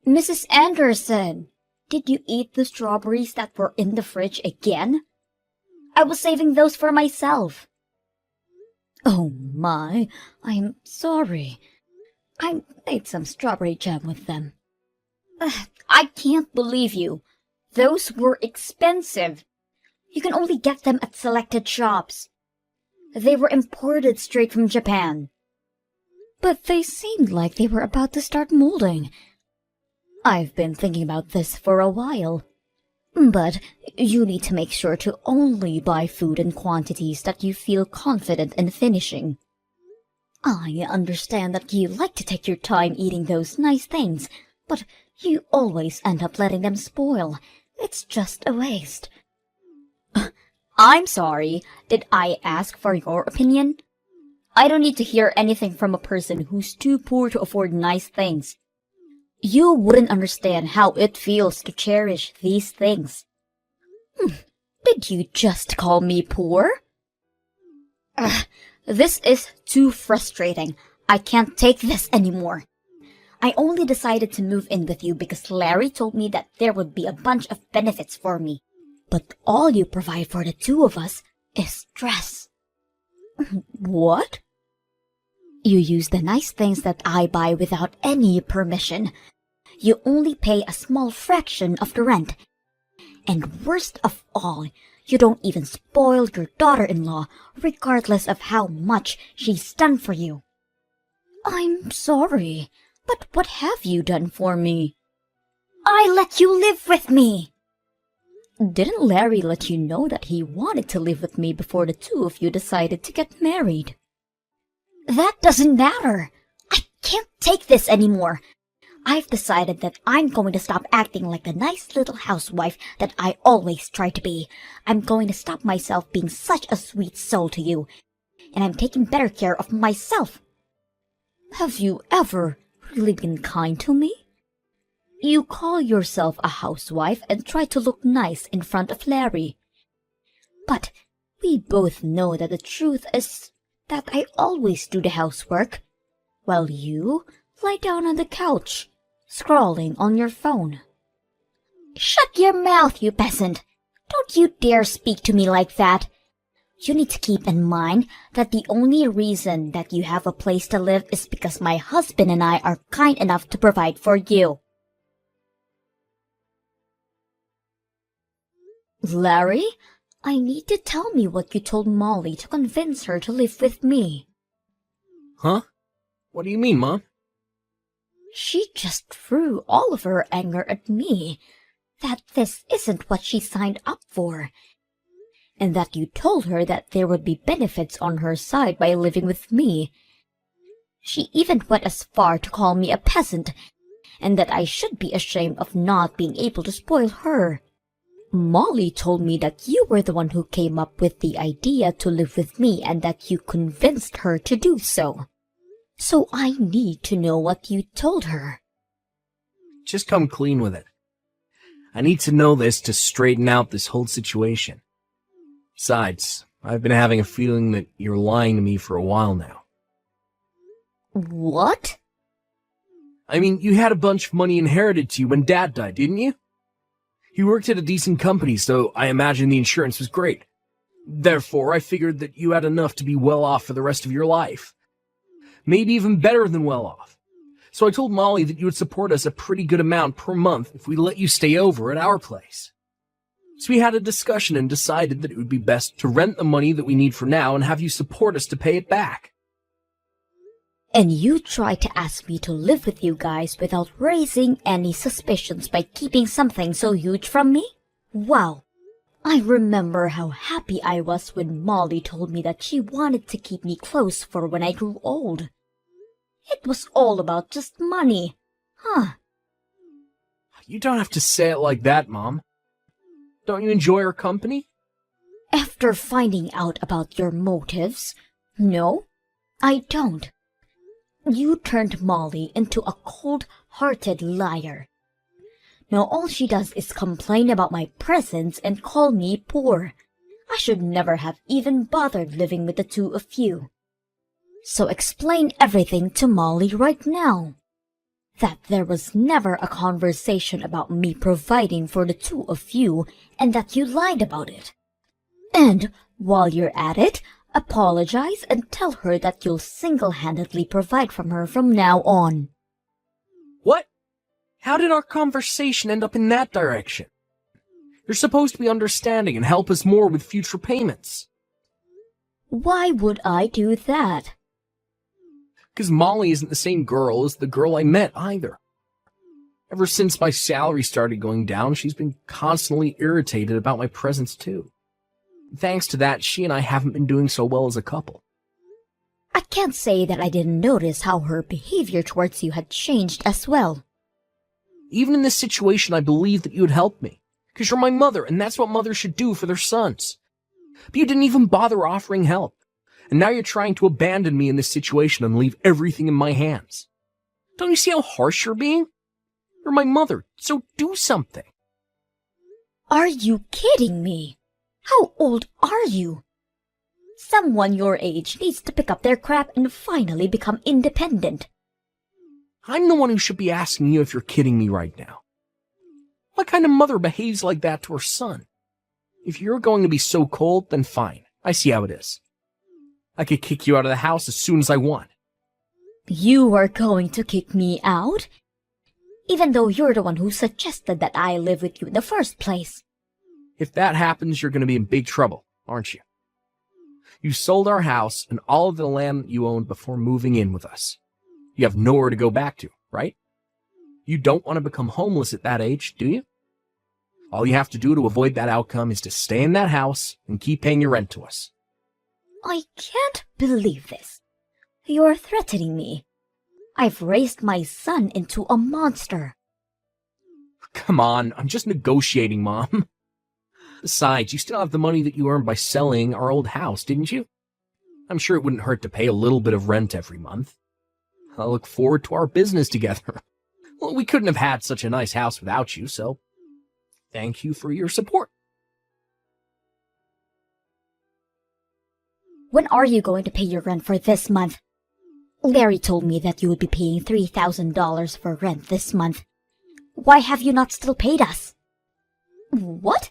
Mrs. Anderson, did you eat the strawberries that were in the fridge again? I was saving those for myself. Oh my, I'm sorry. I made some strawberry jam with them. I can't believe you. Those were expensive. You can only get them at selected shops. They were imported straight from Japan. But they seemed like they were about to start molding. I've been thinking about this for a while. But you need to make sure to only buy food in quantities that you feel confident in finishing. I understand that you like to take your time eating those nice things, but you always end up letting them spoil. It's just a waste. I'm sorry. Did I ask for your opinion? I don't need to hear anything from a person who's too poor to afford nice things. You wouldn't understand how it feels to cherish these things. Did you just call me poor? This is too frustrating. I can't take this anymore. I only decided to move in with you because Larry told me that there would be a bunch of benefits for me. But all you provide for the two of us is stress. What? You use the nice things that I buy without any permission. You only pay a small fraction of the rent. And worst of all, you don't even spoil your daughter-in-law, regardless of how much she's done for you. I'm sorry, but what have you done for me? I let you live with me. Didn't Larry let you know that he wanted to live with me before the two of you decided to get married? That doesn't matter. I can't take this anymore. I've decided that I'm going to stop acting like the nice little housewife that I always try to be. I'm going to stop myself being such a sweet soul to you. And I'm taking better care of myself. Have you ever really been kind to me? You call yourself a housewife and try to look nice in front of Larry. But we both know that the truth is that I always do the housework, while you lie down on the couch, scrolling on your phone. Shut your mouth, you peasant! Don't you dare speak to me like that! You need to keep in mind that the only reason that you have a place to live is because my husband and I are kind enough to provide for you. Larry, I need to tell me what you told Molly to convince her to live with me. Huh? What do you mean, Mom? She just threw all of her anger at me, that this isn't what she signed up for, and that you told her that there would be benefits on her side by living with me. She even went as far to call me a peasant, and that I should be ashamed of not being able to spoil her. Molly told me that you were the one who came up with the idea to live with me and that you convinced her to do so. So I need to know what you told her. Just come clean with it. I need to know this to straighten out this whole situation. Besides, I've been having a feeling that you're lying to me for a while now. What? I mean, you had a bunch of money inherited to you when Dad died, didn't you? You worked at a decent company, so I imagine the insurance was great. Therefore, I figured that you had enough to be well off for the rest of your life. Maybe even better than well off. So I told Molly that you would support us a pretty good amount per month if we let you stay over at our place. So we had a discussion and decided that it would be best to rent the money that we need for now and have you support us to pay it back. And you tried to ask me to live with you guys without raising any suspicions by keeping something so huge from me? Wow. I remember how happy I was when Molly told me that she wanted to keep me close for when I grew old. It was all about just money. Huh. You don't have to say it like that, Mom. Don't you enjoy our company? After finding out about your motives, no, I don't. You turned Molly into a cold-hearted liar. Now all she does is complain about my presence and call me poor. I should never have even bothered living with the two of you. So explain everything to Molly right now. that there was never a conversation about me providing for the two of you and that you lied about it. And while you're at it, apologize and tell her that you'll single-handedly provide for her from now on. What? How did our conversation end up in that direction? You're supposed to be understanding and help us more with future payments. Why would I do that? Because Molly isn't the same girl as the girl I met either. Ever since my salary started going down, she's been constantly irritated about my presence too. Thanks to that, she and I haven't been doing so well as a couple. I can't say that I didn't notice how her behavior towards you had changed as well. Even in this situation, I believe that you would help me. Because you're my mother, and that's what mothers should do for their sons. But you didn't even bother offering help. And now you're trying to abandon me in this situation and leave everything in my hands. Don't you see how harsh you're being? You're my mother, so do something. Are you kidding me? How old are you? Someone your age needs to pick up their crap and finally become independent. I'm the one who should be asking you if you're kidding me right now. What kind of mother behaves like that to her son? If you're going to be so cold, then fine. I see how it is. I could kick you out of the house as soon as I want. You are going to kick me out? Even though you're the one who suggested that I live with you in the first place. If that happens, you're going to be in big trouble, aren't you? You sold our house and all of the land that you owned before moving in with us. You have nowhere to go back to, right? You don't want to become homeless at that age, do you? All you have to do to avoid that outcome is to stay in that house and keep paying your rent to us. I can't believe this. You're threatening me. I've raised my son into a monster. Come on, I'm just negotiating, Mom. Besides, you still have the money that you earned by selling our old house, didn't you? I'm sure it wouldn't hurt to pay a little bit of rent every month. I look forward to our business together. Well, we couldn't have had such a nice house without you, so thank you for your support. When are you going to pay your rent for this month? Larry told me that you would be paying $3,000 for rent this month. Why have you not still paid us? What?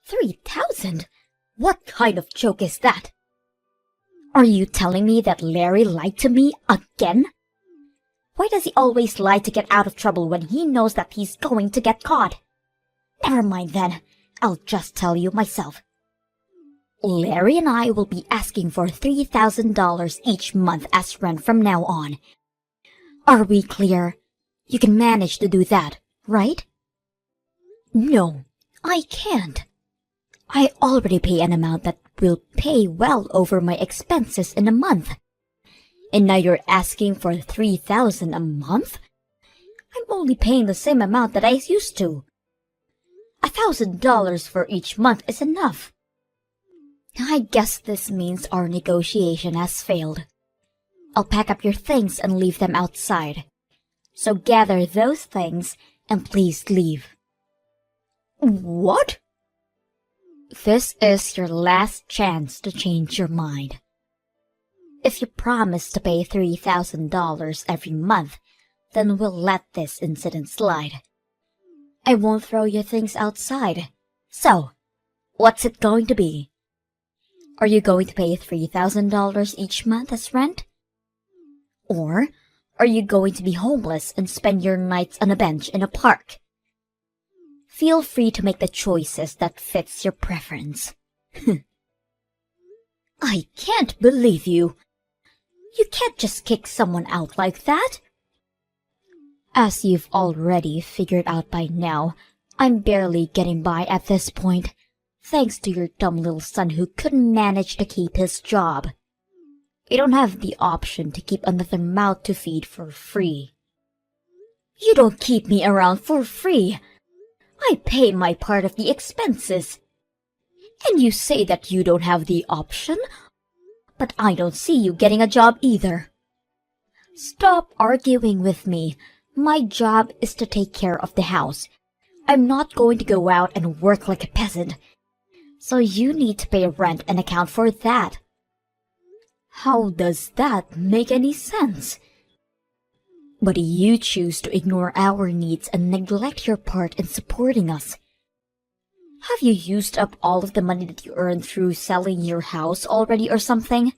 3,000? What kind of joke is that? Are you telling me that Larry lied to me again? Why does he always lie to get out of trouble when he knows that he's going to get caught? Never mind then. I'll just tell you myself. Larry and I will be asking for $3,000 each month as rent from now on. Are we clear? You can manage to do that, right? No, I can't. I already pay an amount that will pay well over my expenses in a month. And now you're asking for $3,000 a month? I'm only paying the same amount that I used to. $1,000 for each month is enough. I guess this means our negotiation has failed. I'll pack up your things and leave them outside. So gather those things and please leave. What? This is your last chance to change your mind. If you promise to pay $3,000 every month, then we'll let this incident slide. I won't throw your things outside. So, what's it going to be? Are you going to pay $3,000 each month as rent? Or are you going to be homeless and spend your nights on a bench in a park? Feel free to make the choices that fits your preference. I can't believe you. You can't just kick someone out like that. As you've already figured out by now, I'm barely getting by at this point, thanks to your dumb little son who couldn't manage to keep his job. You don't have the option to keep another mouth to feed for free. You don't keep me around for free. I pay my part of the expenses. And you say that you don't have the option? But I don't see you getting a job either. Stop arguing with me. My job is to take care of the house. I'm not going to go out and work like a peasant. So you need to pay rent and account for that. How does that make any sense? But you choose to ignore our needs and neglect your part in supporting us. Have you used up all of the money that you earned through selling your house already or something?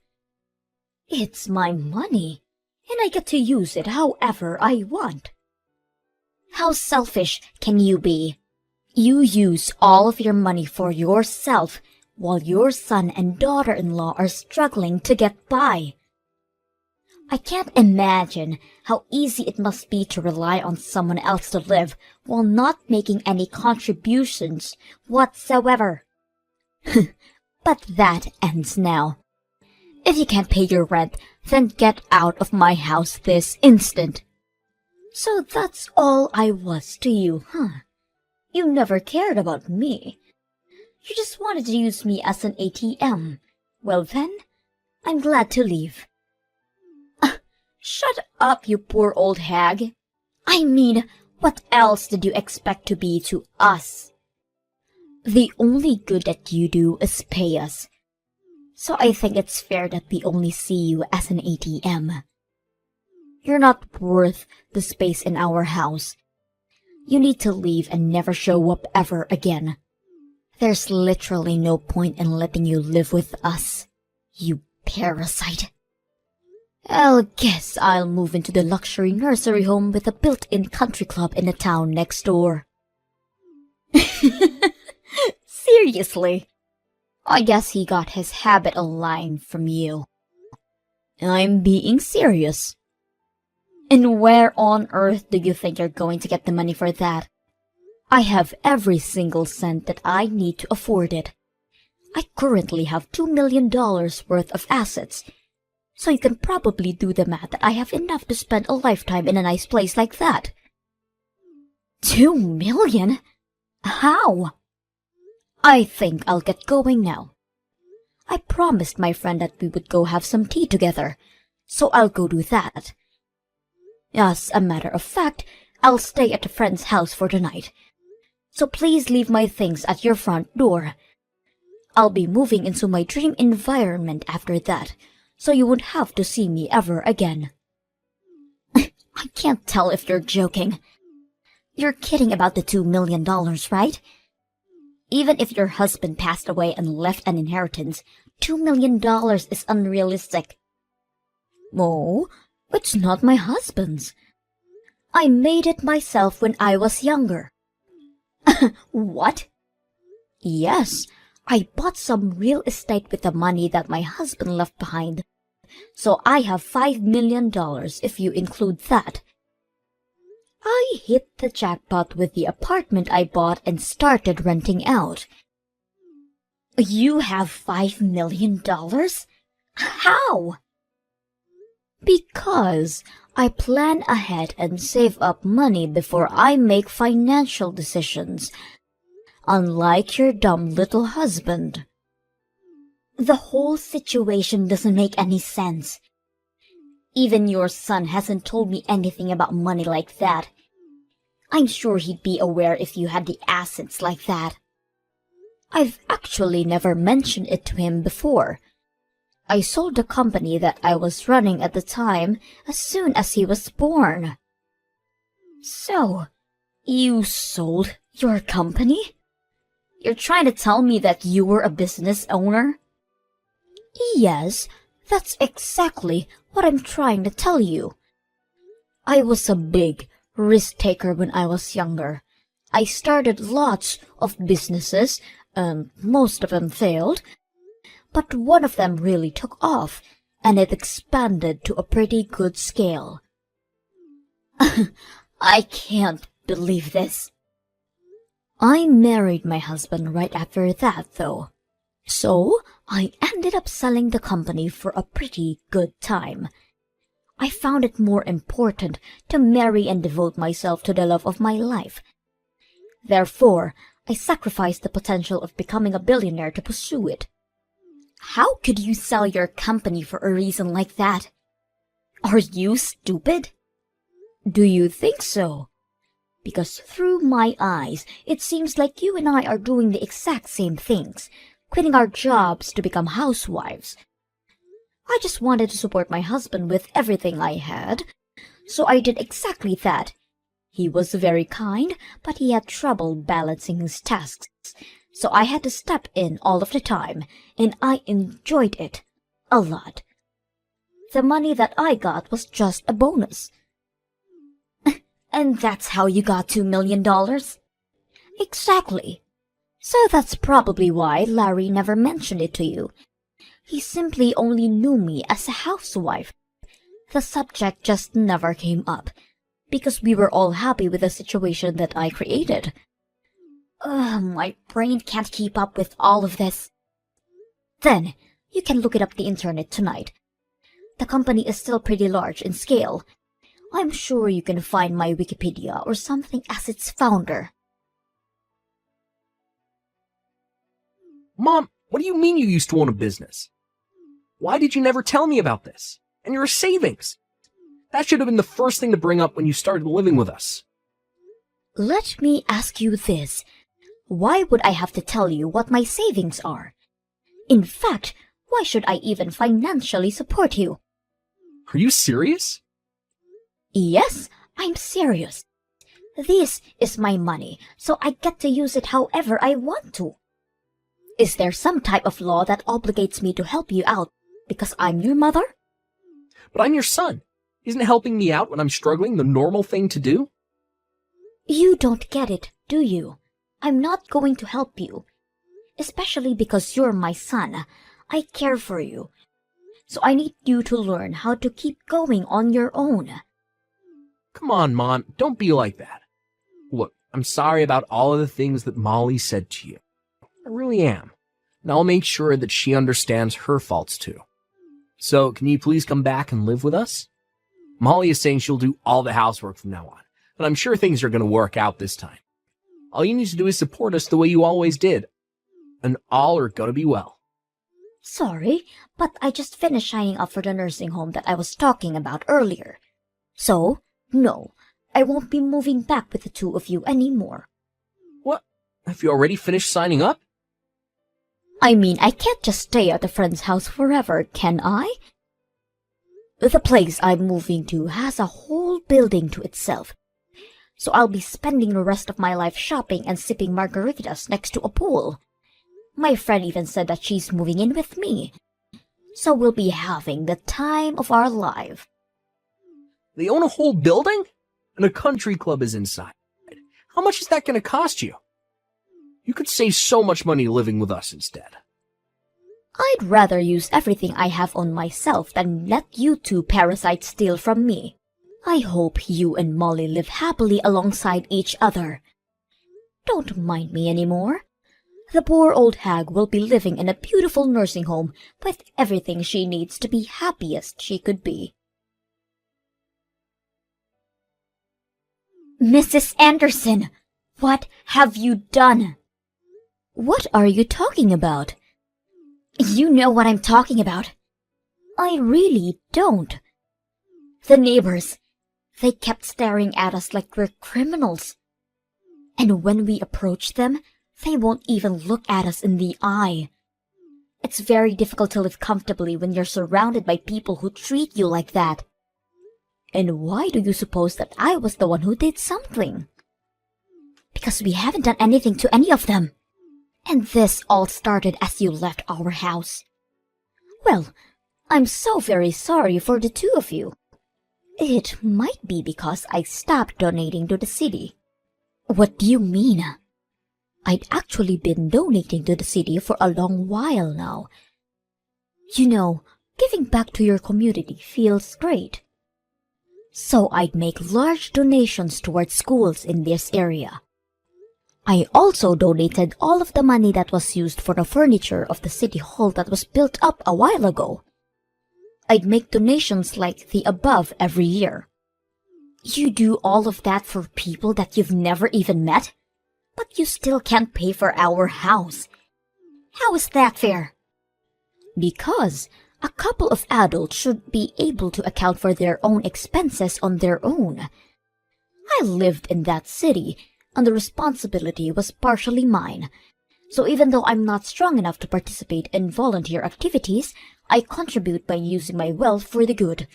It's my money, and I get to use it however I want. How selfish can you be? You use all of your money for yourself while your son and daughter-in-law are struggling to get by. I can't imagine how easy it must be to rely on someone else to live while not making any contributions whatsoever. But that ends now. If you can't pay your rent, then get out of my house this instant. So that's all I was to you, huh? You never cared about me. You just wanted to use me as an ATM. Well then, I'm glad to leave. Shut up, you poor old hag. I mean, what else did you expect to be to us? The only good that you do is pay us. So I think it's fair that we only see you as an ATM. You're not worth the space in our house. You need to leave and never show up ever again. There's literally no point in letting you live with us, you parasite. I guess I'll move into the luxury nursery home with a built-in country club in the town next door. Seriously? I guess he got his habit aligned from you. I'm being serious. And where on earth do you think you're going to get the money for that? I have every single cent that I need to afford it. I currently have $2 million worth of assets, so you can probably do the math that I have enough to spend a lifetime in a nice place like that. 2 million? How? I think I'll get going now. I promised my friend that we would go have some tea together, so I'll go do that. As a matter of fact, I'll stay at a friend's house for the night, so please leave my things at your front door. I'll be moving into my dream environment after that, so you won't have to see me ever again. I can't tell if you're joking. You're kidding about the $2 million, right? Even if your husband passed away and left an inheritance, $2 million is unrealistic. Oh, it's not my husband's. I made it myself when I was younger. What? Yes, I bought some real estate with the money that my husband left behind. So I have $5 million if you include that. I hit the jackpot with the apartment I bought and started renting out. You have $5 million? How? Because I plan ahead and save up money before I make financial decisions, unlike your dumb little husband. The whole situation doesn't make any sense. Even your son hasn't told me anything about money like that. I'm sure he'd be aware if you had the assets like that. I've actually never mentioned it to him before. I sold the company that I was running at the time as soon as he was born. So, you sold your company? You're trying to tell me that you were a business owner? Yes, that's exactly what I'm trying to tell you. I was a big risk-taker when I was younger. I started lots of businesses, and most of them failed, but one of them really took off, and it expanded to a pretty good scale. I can't believe this. I married my husband right after that, though. So, I ended up selling the company for a pretty good time. I found it more important to marry and devote myself to the love of my life. Therefore, I sacrificed the potential of becoming a billionaire to pursue it. How could you sell your company for a reason like that? Are you stupid? Do you think so? Because through my eyes, it seems like you and I are doing the exact same things, quitting our jobs to become housewives. I just wanted to support my husband with everything I had, So I did exactly that. He was very kind, but he had trouble balancing his tasks, so I had to step in all of the time, and I enjoyed it a lot. The money that I got was just a bonus. And that's how you got $2 million? Exactly. So that's probably why Larry never mentioned it to you. He simply only knew me as a housewife. The subject just never came up, because we were all happy with the situation that I created. My brain can't keep up with all of this. Then, you can look it up the internet tonight. The company is still pretty large in scale. I'm sure you can find my Wikipedia or something as its founder. Mom, what do you mean you used to own a business? Why did you never tell me about this? And your savings? That should have been the first thing to bring up when you started living with us. Let me ask you this. Why would I have to tell you what my savings are? In fact, why should I even financially support you? Are you serious? Yes, I'm serious. This is my money, so I get to use it however I want to. Is there some type of law that obligates me to help you out because I'm your mother? But I'm your son. Isn't helping me out when I'm struggling the normal thing to do? You don't get it, do you? I'm not going to help you. Especially because you're my son. I care for you. So I need you to learn how to keep going on your own. Come on, Mom. Don't be like that. Look, I'm sorry about all of the things that Molly said to you. I really am. And I'll make sure that she understands her faults too. So, can you please come back and live with us? Molly is saying she'll do all the housework from now on, but I'm sure things are going to work out this time. All you need to do is support us the way you always did, and all are going to be well. Sorry, but I just finished signing up for the nursing home that I was talking about earlier. So, no, I won't be moving back with the two of you anymore. What? Have you already finished signing up? I mean, I can't just stay at a friend's house forever, can I? The place I'm moving to has a whole building to itself, so I'll be spending the rest of my life shopping and sipping margaritas next to a pool. My friend even said that she's moving in with me, so we'll be having the time of our life. They own a whole building? And a country club is inside. How much is that going to cost you? You could save so much money living with us instead. I'd rather use everything I have on myself than let you two parasites steal from me. I hope you and Molly live happily alongside each other. Don't mind me anymore. The poor old hag will be living in a beautiful nursing home with everything she needs to be happiest she could be. Mrs. Anderson, what have you done? What are you talking about? You know what I'm talking about. I really don't. The neighbors, they kept staring at us like we're criminals. And when we approach them, they won't even look at us in the eye. It's very difficult to live comfortably when you're surrounded by people who treat you like that. And why do you suppose that I was the one who did something? Because we haven't done anything to any of them. And this all started as you left our house. Well, I'm so very sorry for the two of you. It might be because I stopped donating to the city. What do you mean? I'd actually been donating to the city for a long while now. You know, giving back to your community feels great. So I'd make large donations towards schools in this area. I also donated all of the money that was used for the furniture of the city hall that was built up a while ago. I'd make donations like the above every year. You do all of that for people that you've never even met? But you still can't pay for our house. How is that fair? Because a couple of adults should be able to account for their own expenses on their own. I lived in that city, and the responsibility was partially mine. So even though I'm not strong enough to participate in volunteer activities, I contribute by using my wealth for the good.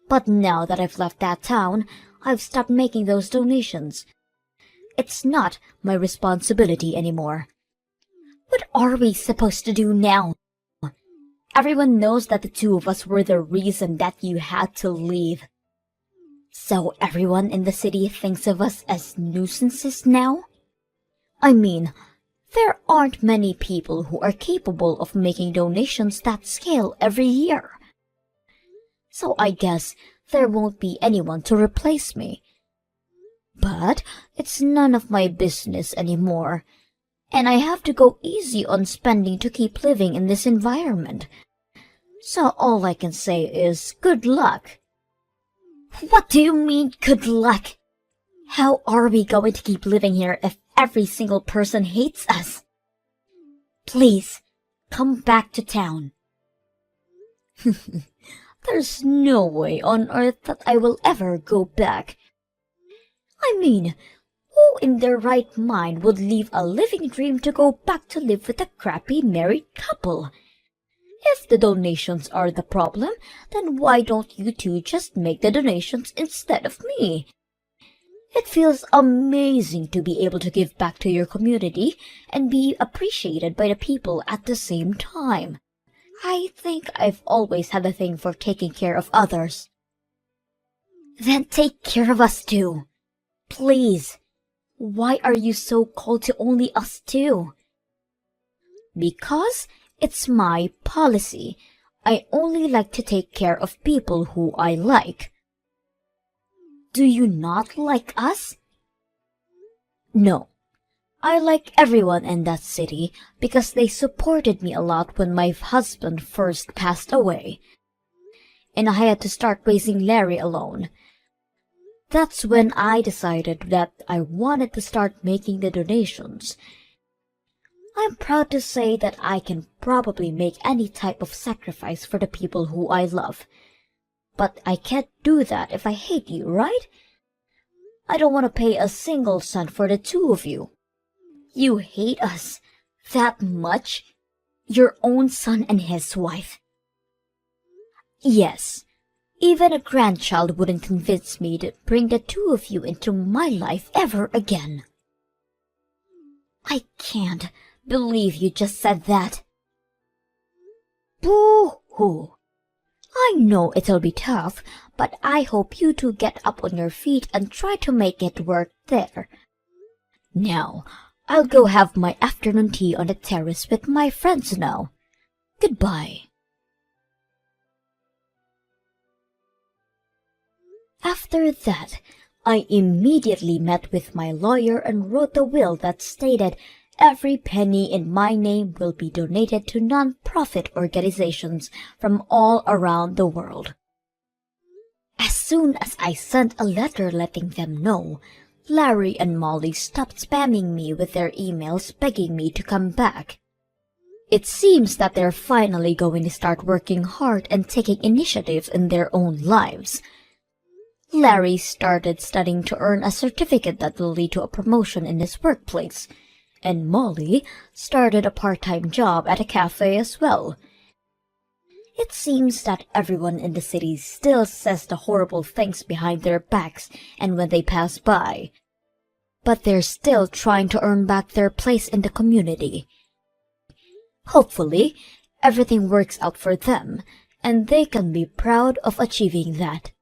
But now that I've left that town, I've stopped making those donations. It's not my responsibility anymore. What are we supposed to do now? Everyone knows that the two of us were the reason that you had to leave. So everyone in the city thinks of us as nuisances now? I mean, there aren't many people who are capable of making donations that scale every year. So I guess there won't be anyone to replace me. But it's none of my business anymore, and I have to go easy on spending to keep living in this environment. So all I can say is good luck. What do you mean, good luck? How are we going to keep living here if every single person hates us? Please, come back to town. There's no way on earth that I will ever go back. I mean, who in their right mind would leave a living dream to go back to live with a crappy married couple? If the donations are the problem, then why don't you two just make the donations instead of me? It feels amazing to be able to give back to your community and be appreciated by the people at the same time. I think I've always had a thing for taking care of others. Then take care of us too. Please. Why are you so cold to only us two? Because it's my policy. I only like to take care of people who I like. Do you not like us? No. I like everyone in that city because they supported me a lot when my husband first passed away. And I had to start raising Larry alone. That's when I decided that I wanted to start making the donations. I'm proud to say that I can probably make any type of sacrifice for the people who I love. But I can't do that if I hate you, right? I don't want to pay a single cent for the two of you. You hate us that much? Your own son and his wife? Yes. Even a grandchild wouldn't convince me to bring the two of you into my life ever again. I can't believe you just said that. Boo-hoo. I know it'll be tough, but I hope you two get up on your feet and try to make it work there. Now, I'll go have my afternoon tea on the terrace with my friends now. Goodbye. After that, I immediately met with my lawyer and wrote a will that stated every penny in my name will be donated to non-profit organizations from all around the world. As soon as I sent a letter letting them know, Larry and Molly stopped spamming me with their emails begging me to come back. It seems that they're finally going to start working hard and taking initiatives in their own lives. Larry started studying to earn a certificate that will lead to a promotion in his workplace, and Molly started a part-time job at a cafe as well. It seems that everyone in the city still says the horrible things behind their backs and when they pass by, but they're still trying to earn back their place in the community. Hopefully, everything works out for them, and they can be proud of achieving that.